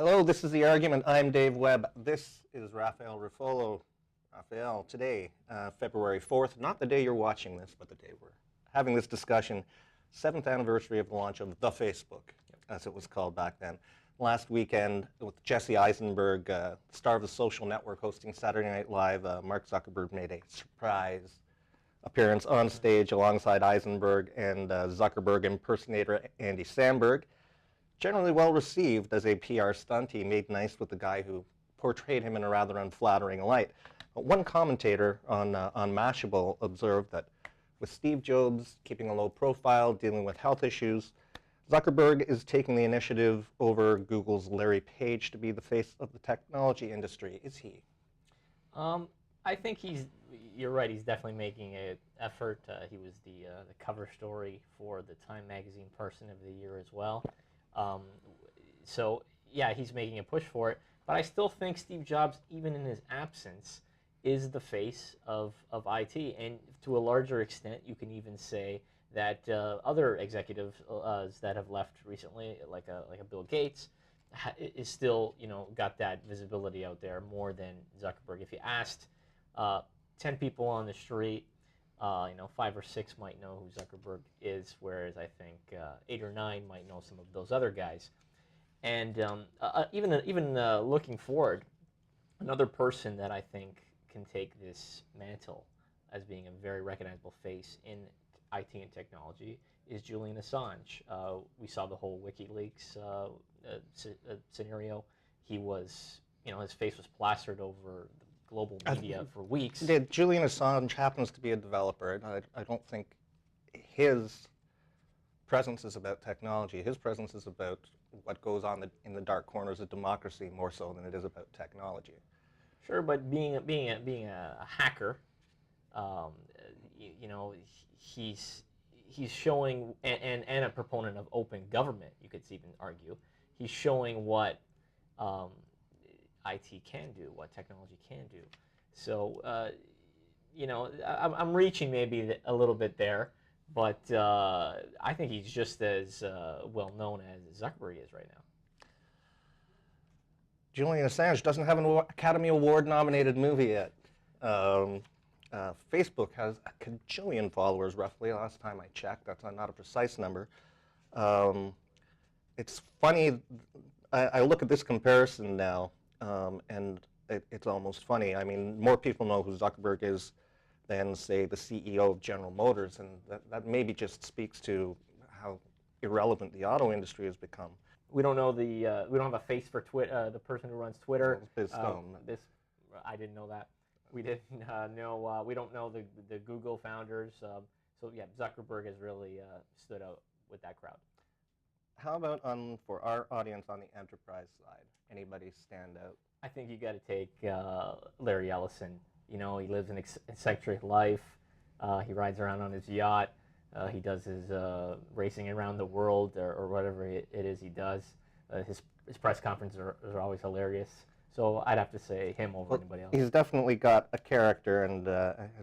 Hello, this is The Argument. I'm Dave Webb. This is Rafael Ruffolo. Rafael, today, February 4th, not the day you're watching this, but the day we're having this discussion, 7th anniversary of the launch of the Facebook, as it was called back then. Last weekend, with Jesse Eisenberg, star of the social network, hosting Saturday Night Live, Mark Zuckerberg made a surprise appearance on stage alongside Eisenberg and Zuckerberg impersonator Andy Samberg. Generally well received as a PR stunt. He made nice with the guy who portrayed him in a rather unflattering light. One commentator on Mashable observed that with Steve Jobs keeping a low profile, dealing with health issues, Zuckerberg is taking the initiative over Google's Larry Page to be the face of the technology industry. Is he? I think you're right, he's definitely making an effort. He was the cover story for the Time Magazine Person of the Year as well. So, yeah, he's making a push for it. But I still think Steve Jobs, even in his absence, is the face of IT. And to a larger extent, you can even say that other executives that have left recently, like a Bill Gates, is still, got that visibility out there more than Zuckerberg. If you asked 10 people on the street, 5 or 6 might know who Zuckerberg is, whereas I think 8 or 9 might know some of those other guys. And even looking forward, another person that I think can take this mantle as being a very recognizable face in IT and technology is Julian Assange. We saw the whole WikiLeaks scenario. He was, his face was plastered over the global media for weeks. Julian Assange happens to be a developer, and I don't think his presence is about technology. His presence is about what goes on in the dark corners of democracy more so than it is about technology. Sure, but being a hacker, he's showing, and a proponent of open government, you could even argue, he's showing what IT can do, what technology can do. So, I'm reaching maybe a little bit there, but I think he's just as well known as Zuckerberg is right now. Julian Assange doesn't have an Academy Award nominated movie yet. Facebook has a cajillion followers, roughly, last time I checked. That's not a precise number. It's funny, I look at this comparison now, and it's almost funny. I mean, more people know who Zuckerberg is than, say, the CEO of General Motors, and that maybe just speaks to how irrelevant the auto industry has become. We don't know we don't have a face for Twitter, the person who runs Twitter. Biz Stone. I didn't know that. We didn't know. We don't know the Google founders. So yeah, Zuckerberg has really stood out with that crowd. How about for our audience on the enterprise side? Anybody stand out? I think you got to take Larry Ellison. He lives an eccentric life. He rides around on his yacht. He does his racing around the world or whatever it is he does. His press conferences are always hilarious. So I'd have to say him over anybody else. He's definitely got a character and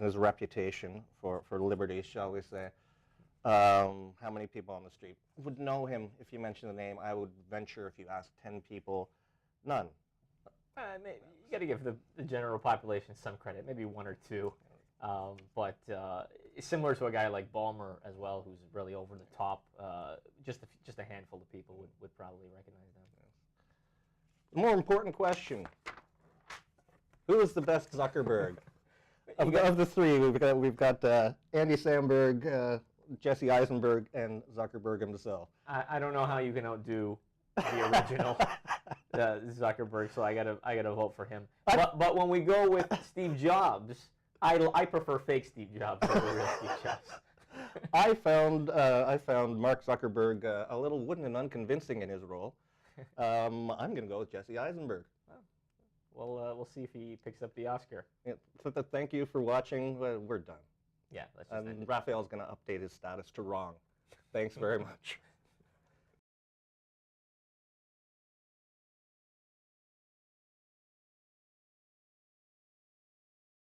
his reputation for liberty, shall we say. How many people on the street would know him if you mention the name? I would venture if you asked 10 people, none. You got to give the general population some credit, maybe 1 or 2. But similar to a guy like Ballmer as well, who's really over the top. Just a handful of people would probably recognize them. The more important question: who is the best Zuckerberg of the three? We've got Andy Samberg, Jesse Eisenberg, and Zuckerberg himself. I don't know how you can outdo the original Zuckerberg, so I gotta vote for him. But when we go with Steve Jobs, I prefer fake Steve Jobs over real Steve Jobs. I found Mark Zuckerberg a little wooden and unconvincing in his role. I'm going to go with Jesse Eisenberg. Well, we'll see if he picks up the Oscar. Yeah, so thank you for watching. We're done. Yeah, let's just end it. Raphael's going to update his status to wrong. Thanks very much.